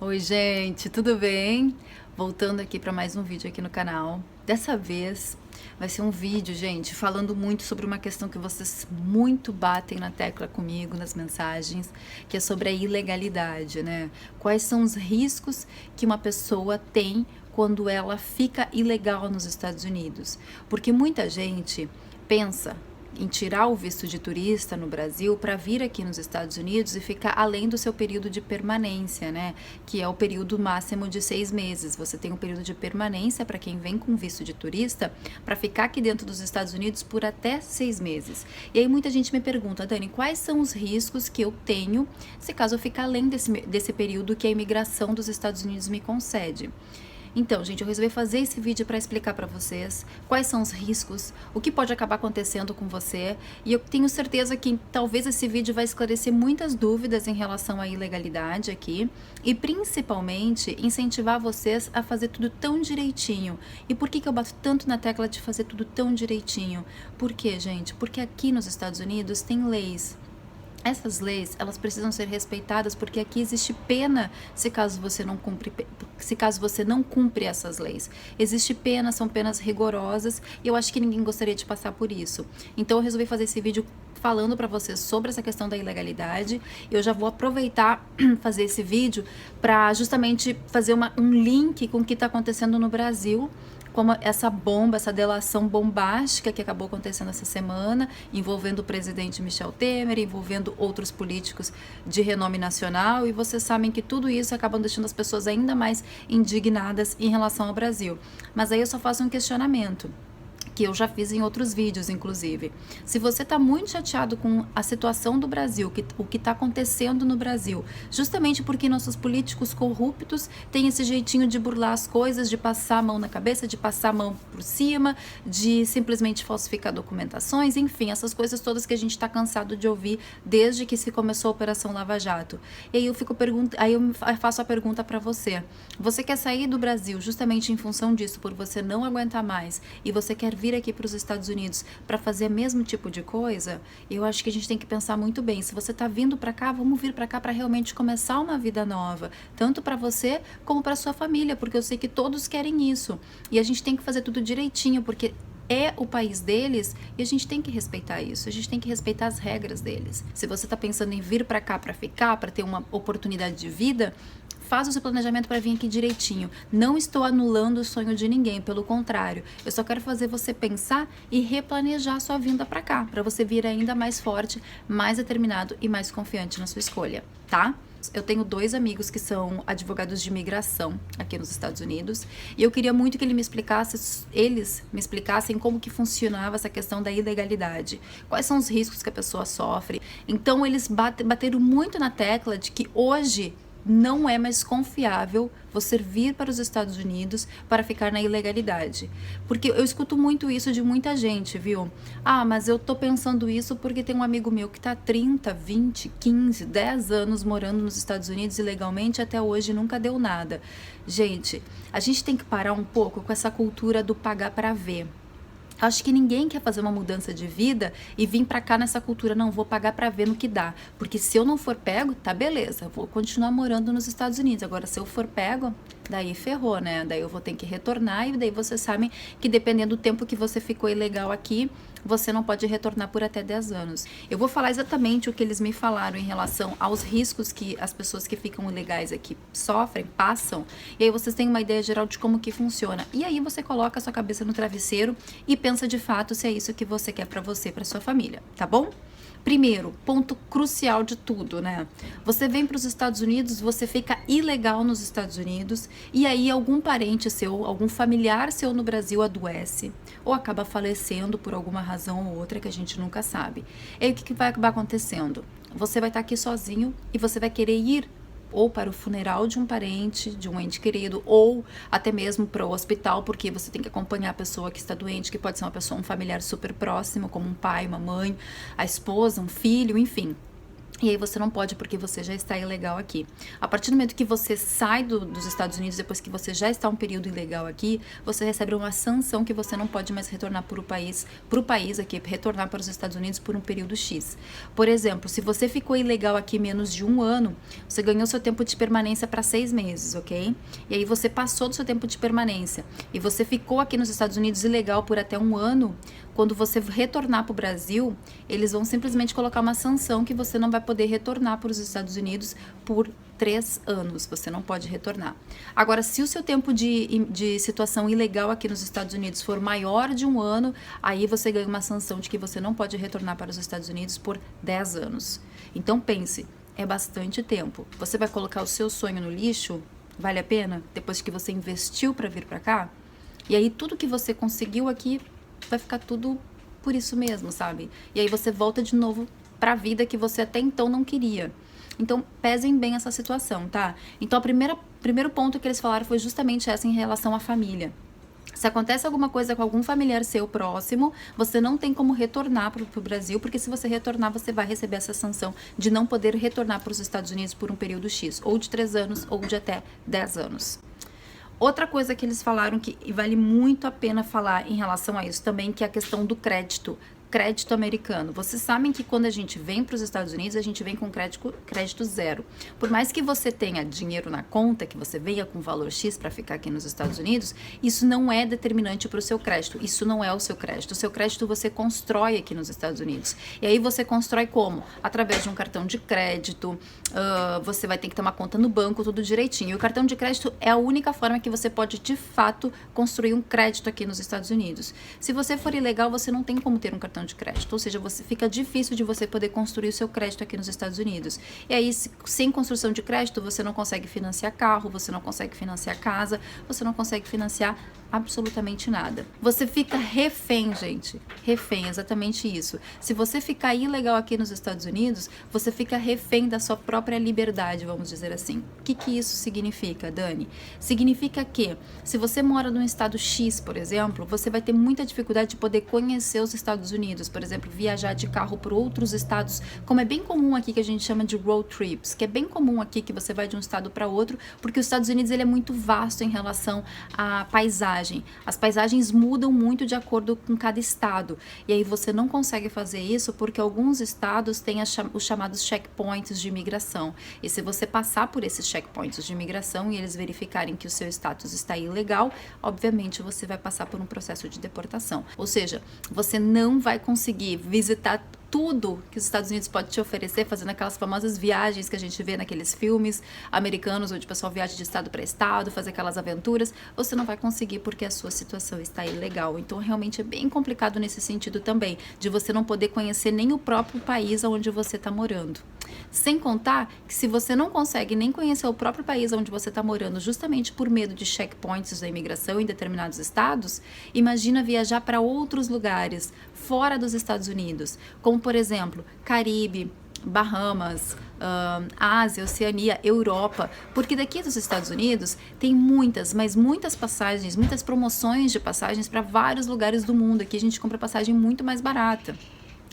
Oi, gente, tudo bem? Voltando aqui para mais um vídeo aqui no canal. Dessa vez vai ser um vídeo, gente, falando muito sobre uma questão que vocês muito batem na tecla comigo nas mensagens, que é sobre a ilegalidade, né? Quais são os riscos que uma pessoa tem quando ela fica ilegal nos Estados Unidos? Porque muita gente pensa em tirar o visto de turista no Brasil para vir aqui nos Estados Unidos e ficar além do seu período de permanência, né? Que é o período máximo de 6 meses. Você tem um período de permanência para quem vem com visto de turista para ficar aqui dentro dos Estados Unidos por até 6 meses. E aí muita gente me pergunta, Dani, quais são os riscos que eu tenho se caso eu ficar além desse período que a imigração dos Estados Unidos me concede? Então, gente, eu resolvi fazer esse vídeo para explicar para vocês quais são os riscos, o que pode acabar acontecendo com você, e eu tenho certeza que talvez esse vídeo vai esclarecer muitas dúvidas em relação à ilegalidade aqui e principalmente incentivar vocês a fazer tudo tão direitinho. E por que eu bato tanto na tecla de fazer tudo tão direitinho? Por quê, gente? Porque aqui nos Estados Unidos tem leis. Essas leis, elas precisam ser respeitadas porque aqui existe pena se caso você não cumpre essas leis. Existe pena, são penas rigorosas e eu acho que ninguém gostaria de passar por isso. Então eu resolvi fazer esse vídeo falando para vocês sobre essa questão da ilegalidade. Eu já vou aproveitar fazer esse vídeo para justamente fazer um link com o que está acontecendo no Brasil, como essa bomba, essa delação bombástica que acabou acontecendo essa semana, envolvendo o presidente Michel Temer, envolvendo outros políticos de renome nacional, e vocês sabem que tudo isso acaba deixando as pessoas ainda mais indignadas em relação ao Brasil. Mas aí eu só faço um questionamento, que eu já fiz em outros vídeos, inclusive. Se você está muito chateado com a situação do Brasil, o que está acontecendo no Brasil, justamente porque nossos políticos corruptos têm esse jeitinho de burlar as coisas, de passar a mão na cabeça, de passar a mão por cima, de simplesmente falsificar documentações, enfim, essas coisas todas que a gente está cansado de ouvir desde que se começou a Operação Lava Jato. E aí eu faço a pergunta para você. Você quer sair do Brasil justamente em função disso, por você não aguentar mais, e você quer vir aqui para os Estados Unidos para fazer o mesmo tipo de coisa? Eu acho que a gente tem que pensar muito bem. Se você está vindo para cá, vamos vir para cá para realmente começar uma vida nova, tanto para você como para sua família, porque eu sei que todos querem isso. E a gente tem que fazer tudo direitinho, porque é o país deles e a gente tem que respeitar isso, a gente tem que respeitar as regras deles. Se você está pensando em vir para cá para ficar, para ter uma oportunidade de vida, faz o seu planejamento para vir aqui direitinho. Não estou anulando o sonho de ninguém, pelo contrário. Eu só quero fazer você pensar e replanejar a sua vinda para cá, para você vir ainda mais forte, mais determinado e mais confiante na sua escolha, tá? Eu tenho 2 amigos que são advogados de imigração aqui nos Estados Unidos e eu queria muito que eles me explicassem como que funcionava essa questão da ilegalidade, quais são os riscos que a pessoa sofre. Então eles bateram muito na tecla de que hoje não é mais confiável você vir para os Estados Unidos para ficar na ilegalidade. Porque eu escuto muito isso de muita gente, viu? Ah, mas eu tô pensando isso porque tem um amigo meu que tá 30, 20, 15, 10 anos morando nos Estados Unidos ilegalmente e até hoje nunca deu nada. Gente, a gente tem que parar um pouco com essa cultura do pagar para ver. Acho que ninguém quer fazer uma mudança de vida e vir pra cá nessa cultura, não, vou pagar pra ver no que dá. Porque se eu não for pego, tá beleza, vou continuar morando nos Estados Unidos. Agora, se eu for pego, daí ferrou, né? Daí eu vou ter que retornar e daí vocês sabem que dependendo do tempo que você ficou ilegal aqui, você não pode retornar por até 10 anos. Eu vou falar exatamente o que eles me falaram em relação aos riscos que as pessoas que ficam ilegais aqui sofrem, passam, e aí vocês têm uma ideia geral de como que funciona. E aí você coloca a sua cabeça no travesseiro e pensa de fato se é isso que você quer pra você, pra sua família, tá bom? Primeiro, ponto crucial de tudo, né? Você vem para os Estados Unidos, você fica ilegal nos Estados Unidos e aí algum parente seu, algum familiar seu no Brasil adoece ou acaba falecendo por alguma razão ou outra que a gente nunca sabe. E aí o que vai acabar acontecendo? Você vai estar aqui sozinho e você vai querer ir ou para o funeral de um parente, de um ente querido, ou até mesmo para o hospital, porque você tem que acompanhar a pessoa que está doente, que pode ser uma pessoa, um familiar super próximo, como um pai, uma mãe, a esposa, um filho, enfim. E aí você não pode porque você já está ilegal aqui. A partir do momento que você sai dos Estados Unidos, depois que você já está um período ilegal aqui, você recebe uma sanção que você não pode mais retornar para o país aqui, retornar para os Estados Unidos por um período X. Por exemplo, se você ficou ilegal aqui menos de 1 ano, você ganhou seu tempo de permanência para 6 meses, ok? E aí você passou do seu tempo de permanência e você ficou aqui nos Estados Unidos ilegal por até 1 ano, quando você retornar para o Brasil, eles vão simplesmente colocar uma sanção que você não vai poder retornar para os Estados Unidos por 3 anos. Você não pode retornar. Agora, se o seu tempo de situação ilegal aqui nos Estados Unidos for maior de 1 ano, aí você ganha uma sanção de que você não pode retornar para os Estados Unidos por 10 anos. Então pense, é bastante tempo. Você vai colocar o seu sonho no lixo? Vale a pena? Depois que você investiu para vir para cá? E aí tudo que você conseguiu aqui vai ficar tudo por isso mesmo, sabe? E aí você volta de novo para a vida que você até então não queria. Então, pesem bem essa situação, tá? Então, primeiro ponto que eles falaram foi justamente essa em relação à família. Se acontece alguma coisa com algum familiar seu próximo, você não tem como retornar para o Brasil, porque se você retornar, você vai receber essa sanção de não poder retornar para os Estados Unidos por um período X, ou de 3 anos, ou de até 10 anos. Outra coisa que eles falaram que vale muito a pena falar em relação a isso também, que é a questão do crédito americano. Vocês sabem que quando a gente vem para os Estados Unidos, a gente vem com crédito zero. Por mais que você tenha dinheiro na conta, que você venha com valor X para ficar aqui nos Estados Unidos, isso não é determinante para o seu crédito. Isso não é o seu crédito. O seu crédito você constrói aqui nos Estados Unidos. E aí você constrói como? Através de um cartão de crédito, você vai ter que ter uma conta no banco, tudo direitinho. E o cartão de crédito é a única forma que você pode, de fato, construir um crédito aqui nos Estados Unidos. Se você for ilegal, você não tem como ter um cartão de crédito, ou seja, fica difícil de você poder construir o seu crédito aqui nos Estados Unidos. E aí, sem construção de crédito, você não consegue financiar carro, você não consegue financiar casa, você não consegue financiar absolutamente nada. Você fica refém, gente. Refém, exatamente isso. Se você ficar ilegal aqui nos Estados Unidos, você fica refém da sua própria liberdade, vamos dizer assim. O que isso significa, Dani? Significa que, se você mora num estado X, por exemplo, você vai ter muita dificuldade de poder conhecer os Estados Unidos, por exemplo, viajar de carro por outros estados, como é bem comum aqui que a gente chama de road trips, que é bem comum aqui que você vai de um estado para outro, porque os Estados Unidos ele é muito vasto em relação à paisagem. As paisagens mudam muito de acordo com cada estado. E aí você não consegue fazer isso porque alguns estados têm os chamados checkpoints de imigração. E se você passar por esses checkpoints de imigração e eles verificarem que o seu status está ilegal, obviamente você vai passar por um processo de deportação. Ou seja, você não vai conseguir visitar tudo que os Estados Unidos pode te oferecer, fazendo aquelas famosas viagens que a gente vê naqueles filmes americanos, onde o pessoal viaja de estado para estado, faz aquelas aventuras, você não vai conseguir porque a sua situação está ilegal. Então, realmente é bem complicado nesse sentido também, de você não poder conhecer nem o próprio país onde você está morando. Sem contar que se você não consegue nem conhecer o próprio país onde você está morando, justamente por medo de checkpoints da imigração em determinados estados, imagina viajar para outros lugares fora dos Estados Unidos, como por exemplo, Caribe, Bahamas, Ásia, Oceania, Europa, porque daqui dos Estados Unidos tem muitas, mas muitas passagens, muitas promoções de passagens para vários lugares do mundo. Aqui a gente compra passagem muito mais barata.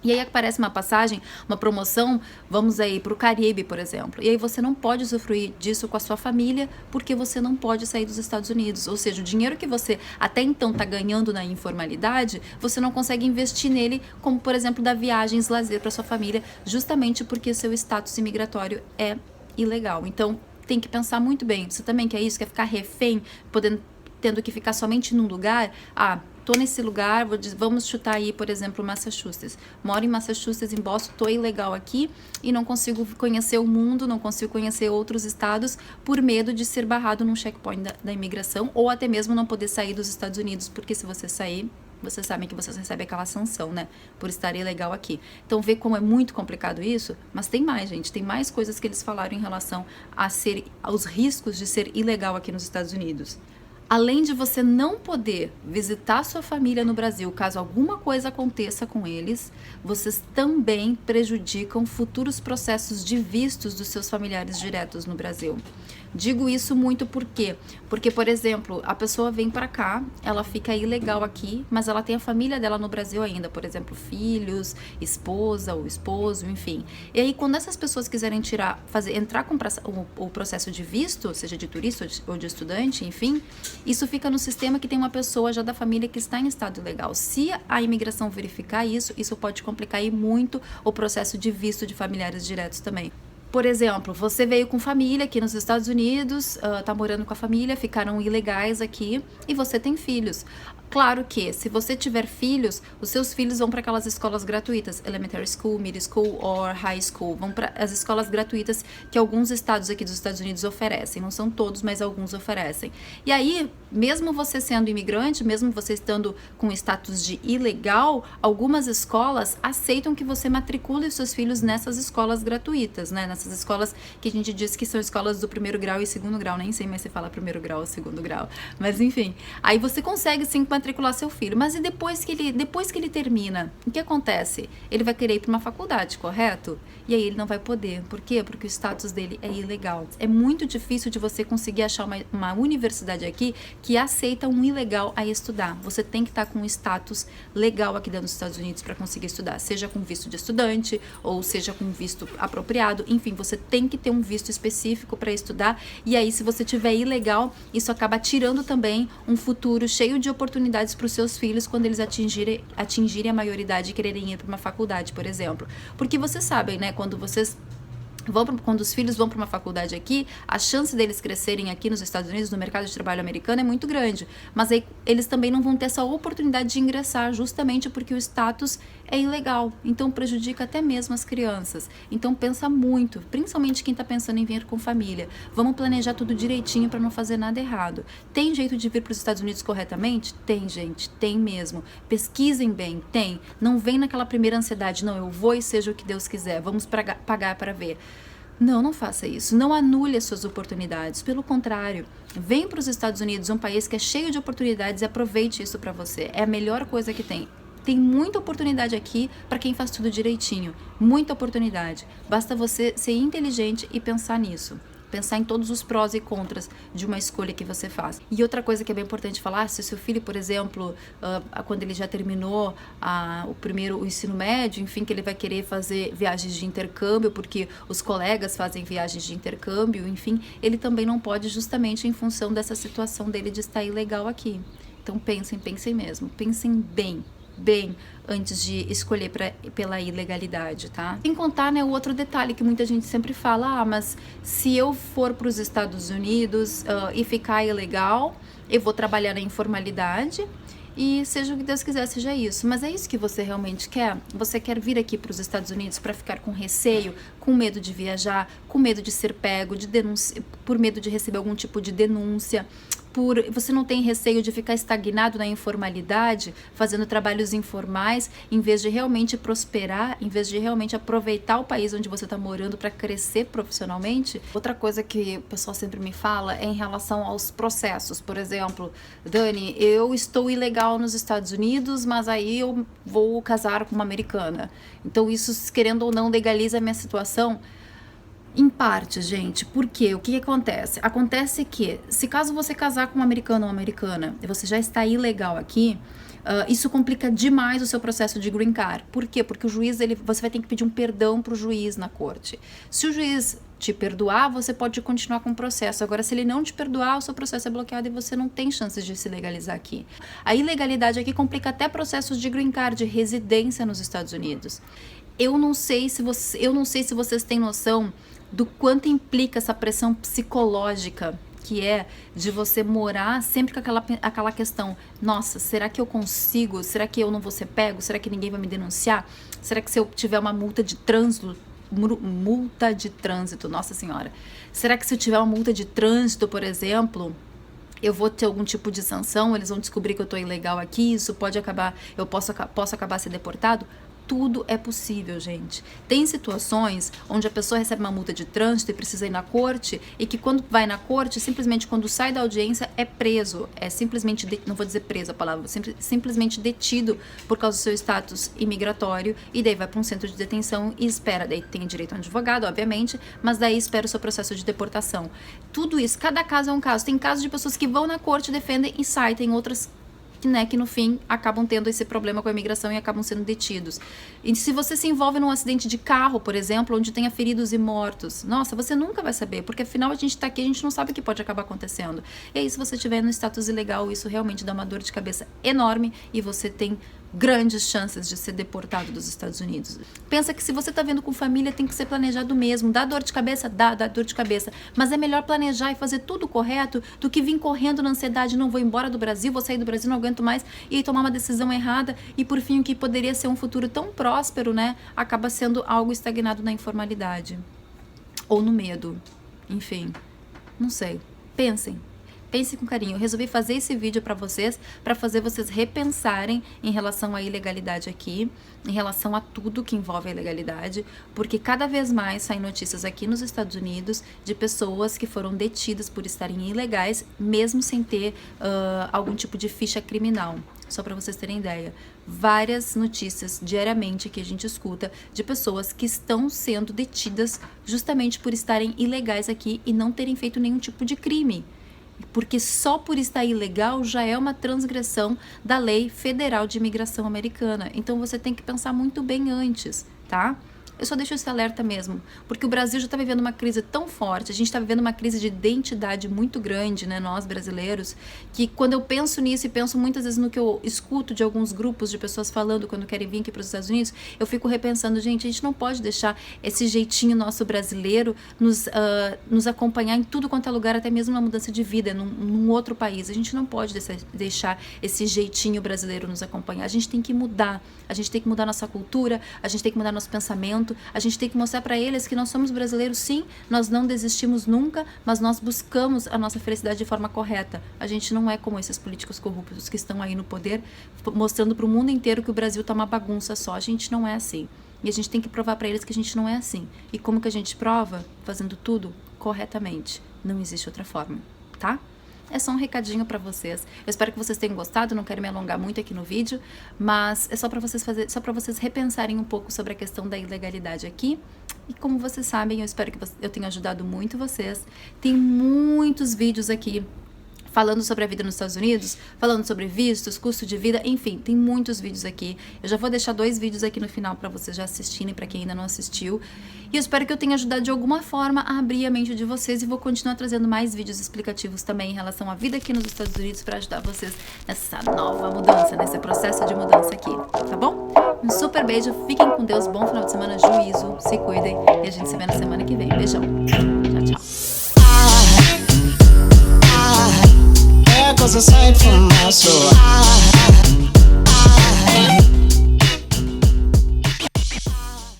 E aí aparece uma passagem, uma promoção, vamos aí para o Caribe, por exemplo. E aí você não pode usufruir disso com a sua família porque você não pode sair dos Estados Unidos. Ou seja, o dinheiro que você até então está ganhando na informalidade, você não consegue investir nele, como por exemplo dar viagens, lazer para sua família, justamente porque o seu status imigratório é ilegal. Então tem que pensar muito bem. Você também quer isso? Quer ficar refém, tendo que ficar somente num lugar? Tô nesse lugar, vamos chutar aí, por exemplo, Massachusetts. Moro em Massachusetts, em Boston, tô ilegal aqui e não consigo conhecer o mundo, não consigo conhecer outros estados por medo de ser barrado num checkpoint da imigração ou até mesmo não poder sair dos Estados Unidos, porque se você sair, vocês sabem que vocês recebem aquela sanção, né? Por estar ilegal aqui. Então, vê como é muito complicado isso, mas tem mais, gente. Tem mais coisas que eles falaram em relação aos riscos de ser ilegal aqui nos Estados Unidos. Além de você não poder visitar sua família no Brasil, caso alguma coisa aconteça com eles, vocês também prejudicam futuros processos de vistos dos seus familiares diretos no Brasil. Digo isso muito por quê? Porque, por exemplo, a pessoa vem pra cá, ela fica ilegal aqui, mas ela tem a família dela no Brasil ainda, por exemplo, filhos, esposa ou esposo, enfim. E aí, quando essas pessoas quiserem entrar com o processo de visto, seja de turista ou de estudante, enfim, isso fica no sistema que tem uma pessoa já da família que está em estado ilegal. Se a imigração verificar isso, isso pode complicar aí muito o processo de visto de familiares diretos também. Por exemplo, você veio com família aqui nos Estados Unidos, tá morando com a família, ficaram ilegais aqui e você tem filhos. Claro que, se você tiver filhos, os seus filhos vão para aquelas escolas gratuitas, elementary school, middle school or high school, vão para as escolas gratuitas que alguns estados aqui dos Estados Unidos oferecem, não são todos, mas alguns oferecem. E aí, mesmo você sendo imigrante, mesmo você estando com status de ilegal, algumas escolas aceitam que você matricule os seus filhos nessas escolas gratuitas, né? Nessas escolas que a gente diz que são escolas do primeiro grau e segundo grau, nem sei mais se fala primeiro grau ou segundo grau, mas enfim, aí você consegue sim matricular seu filho, mas e depois que ele termina, o que acontece? Ele vai querer ir para uma faculdade, correto? E aí ele não vai poder. Por quê? Porque o status dele é ilegal. É muito difícil de você conseguir achar uma universidade aqui que aceita um ilegal a estudar. Você tem que estar com um status legal aqui dentro dos Estados Unidos para conseguir estudar, seja com visto de estudante ou seja com visto apropriado, enfim, você tem que ter um visto específico para estudar. E aí, se você tiver ilegal, isso acaba tirando também um futuro cheio de oportunidades para os seus filhos quando eles atingirem a maioridade e quererem ir para uma faculdade, por exemplo. Porque vocês sabem, né, quando os filhos vão para uma faculdade aqui, a chance deles crescerem aqui nos Estados Unidos, no mercado de trabalho americano, é muito grande. Mas aí eles também não vão ter essa oportunidade de ingressar, justamente porque o status é ilegal. Então prejudica até mesmo as crianças. Então pensa muito, principalmente quem está pensando em vir com família. Vamos planejar tudo direitinho para não fazer nada errado. Tem jeito de vir para os Estados Unidos corretamente? Tem, gente, tem mesmo. Pesquisem bem, tem. Não vem naquela primeira ansiedade, não, eu vou e seja o que Deus quiser, vamos pagar para ver. Não, não faça isso. Não anule as suas oportunidades. Pelo contrário, vem para os Estados Unidos, um país que é cheio de oportunidades, e aproveite isso para você. É a melhor coisa que tem. Tem muita oportunidade aqui para quem faz tudo direitinho. Muita oportunidade. Basta você ser inteligente e pensar nisso. Pensar em todos os prós e contras de uma escolha que você faz. E outra coisa que é bem importante falar, se o seu filho, por exemplo, quando ele já terminou o ensino médio, enfim, que ele vai querer fazer viagens de intercâmbio, porque os colegas fazem viagens de intercâmbio, enfim, ele também não pode, justamente em função dessa situação dele de estar ilegal aqui. Então pensem mesmo, pensem bem antes de escolher pela ilegalidade, tá? Sem contar, né, o outro detalhe que muita gente sempre fala, mas se eu for para os Estados Unidos e ficar ilegal, eu vou trabalhar na informalidade e seja o que Deus quiser, seja isso. Mas é isso que você realmente quer? Você quer vir aqui para os Estados Unidos para ficar com receio, com medo de viajar, com medo de ser pego, por medo de receber algum tipo de denúncia? Você não tem receio de ficar estagnado na informalidade, fazendo trabalhos informais, em vez de realmente prosperar, em vez de realmente aproveitar o país onde você está morando para crescer profissionalmente? Outra coisa que o pessoal sempre me fala é em relação aos processos. Por exemplo, Dani, eu estou ilegal nos Estados Unidos, mas aí eu vou casar com uma americana. Então isso, querendo ou não, legaliza a minha situação? Em parte, gente. Por quê? O que acontece? Acontece que, se caso você casar com um americano ou uma americana e você já está ilegal aqui, isso complica demais o seu processo de green card. Por quê? Porque o juiz, você vai ter que pedir um perdão para o juiz na corte. Se o juiz te perdoar, você pode continuar com o processo. Agora, se ele não te perdoar, o seu processo é bloqueado e você não tem chances de se legalizar aqui. A ilegalidade aqui complica até processos de green card, de residência nos Estados Unidos. Eu não sei se vocês têm noção do quanto implica essa pressão psicológica que é de você morar sempre com aquela questão, nossa, será que eu consigo? Será que eu não vou ser pego? Será que ninguém vai me denunciar? Será que se eu tiver uma multa de trânsito, nossa senhora, será que se eu tiver uma multa de trânsito, por exemplo, eu vou ter algum tipo de sanção? Eles vão descobrir que eu tô ilegal aqui, isso pode acabar, eu posso acabar sendo deportado? Tudo é possível, gente. Tem situações onde a pessoa recebe uma multa de trânsito e precisa ir na corte, e que quando vai na corte, simplesmente quando sai da audiência, é preso. É simplesmente, não vou dizer preso a palavra, simplesmente detido por causa do seu status imigratório, e daí vai para um centro de detenção e espera. Daí tem direito a um advogado, obviamente, mas daí espera o seu processo de deportação. Tudo isso, cada caso é um caso. Tem casos de pessoas que vão na corte, defendem e saem. Tem outras que no fim acabam tendo esse problema com a imigração e acabam sendo detidos. E se você se envolve num acidente de carro, por exemplo, onde tenha feridos e mortos, nossa, você nunca vai saber, porque afinal a gente tá aqui, a gente não sabe o que pode acabar acontecendo. E aí, se você estiver no status ilegal, isso realmente dá uma dor de cabeça enorme e você tem grandes chances de ser deportado dos Estados Unidos. Pensa que se você tá vendo com família, tem que ser planejado mesmo. Dá dor de cabeça? Dá dor de cabeça. Mas é melhor planejar e fazer tudo correto do que vir correndo na ansiedade, não vou embora do Brasil, vou sair do Brasil, não aguento mais, e aí tomar uma decisão errada, e por fim o que poderia ser um futuro tão próspero, né, acaba sendo algo estagnado na informalidade. Ou no medo. Enfim, não sei. Pense com carinho. Eu resolvi fazer esse vídeo para fazer vocês repensarem em relação à ilegalidade aqui, em relação a tudo que envolve a ilegalidade, porque cada vez mais saem notícias aqui nos Estados Unidos de pessoas que foram detidas por estarem ilegais, mesmo sem ter algum tipo de ficha criminal. Só para vocês terem ideia, várias notícias diariamente que a gente escuta de pessoas que estão sendo detidas justamente por estarem ilegais aqui e não terem feito nenhum tipo de crime. Porque só por estar ilegal já é uma transgressão da lei federal de imigração americana. Então você tem que pensar muito bem antes, tá? Eu só deixo esse alerta mesmo, porque o Brasil já está vivendo uma crise tão forte, a gente está vivendo uma crise de identidade muito grande, né, nós brasileiros, que quando eu penso nisso e penso muitas vezes no que eu escuto de alguns grupos de pessoas falando quando querem vir aqui para os Estados Unidos, eu fico repensando, gente, a gente não pode deixar esse jeitinho nosso brasileiro nos acompanhar em tudo quanto é lugar, até mesmo na mudança de vida, num outro país. A gente não pode deixar esse jeitinho brasileiro nos acompanhar. A gente tem que mudar, nossa cultura, a gente tem que mudar nosso pensamento. A gente tem que mostrar para eles que nós somos brasileiros, sim, nós não desistimos nunca, mas nós buscamos a nossa felicidade de forma correta. A gente não é como esses políticos corruptos que estão aí no poder, mostrando para o mundo inteiro que o Brasil tá uma bagunça só. A gente não é assim. E a gente tem que provar para eles que a gente não é assim. E como que a gente prova? Fazendo tudo corretamente. Não existe outra forma, tá? É só um recadinho para vocês. Eu espero que vocês tenham gostado, não quero me alongar muito aqui no vídeo, mas é só para vocês repensarem um pouco sobre a questão da ilegalidade aqui. E como vocês sabem, eu espero que eu tenha ajudado muito vocês. Tem muitos vídeos aqui falando sobre a vida nos Estados Unidos, falando sobre vistos, custo de vida, enfim, tem muitos vídeos aqui. Eu já vou deixar 2 vídeos aqui no final para vocês já assistirem, para quem ainda não assistiu. E eu espero que eu tenha ajudado de alguma forma a abrir a mente de vocês, e vou continuar trazendo mais vídeos explicativos também em relação à vida aqui nos Estados Unidos para ajudar vocês nessa nova mudança, nesse processo de mudança aqui, tá bom? Um super beijo, fiquem com Deus, bom final de semana, juízo, se cuidem, e a gente se vê na semana que vem. Beijão, tchau, tchau. Cause aside from my soul